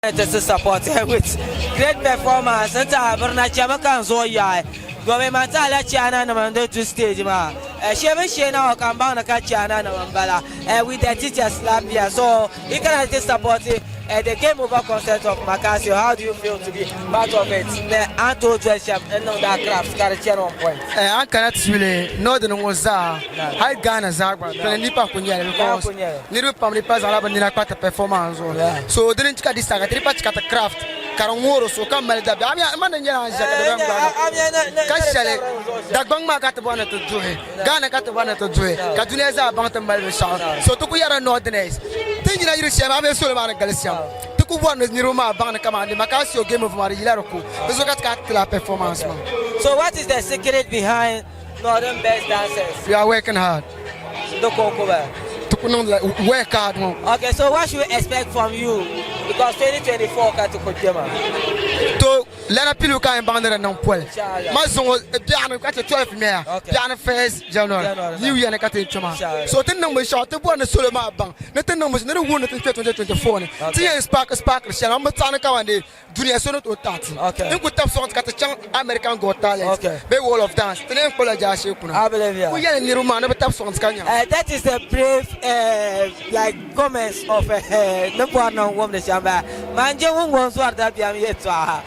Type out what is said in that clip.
to support with great performance. And Berna Chamakan Zoya. Government China Namando to stage ma. Sheven Shena or Kambana Kachana Namambala with the teachers lab here. So you can support the game over concept of Maccasio. How do you feel to be part of it? The Anto Dresham and no that craft got on point. I cannot really know the Moza. I Ghana Zagba, Nipa Punya, because little family pass Alabama performance. So didn't cut this Tripa craft. Karamoro so come Malda. I'm the Bangma got the one to do it. Ghana got the one to do it. Katuneza Bantam Malvisha. So Tukuyara Northerners. Thinking I use Shama Solomon Galician. Tukuban is Niruma Bana Kaman, the Maccasio game of Marilaroko. This is what performance. So what is the secret behind Northern best dancers? We are working hard. Work hard. Okay, so what should we expect from you? Because 2024 got to Kojima. To let a pillow and bandera non puel. Mazon was a piano got a 12 mayor. Piano first January. New Year and got a chama. So the number shot the one Solomon Bank. Nothing numbers never won it in 2024. Tia Spark, Shall Matanaka and the Junior Sonnet or Tati. Okay. You could have songs got a chunk American Got Talent. Okay. Bay Wall of Dance. The name Apologize. I believe you. We are in Niruma, never tap songs. That is the brave like comments of no one on woman Shamba. Manja won't sort that be yet to her.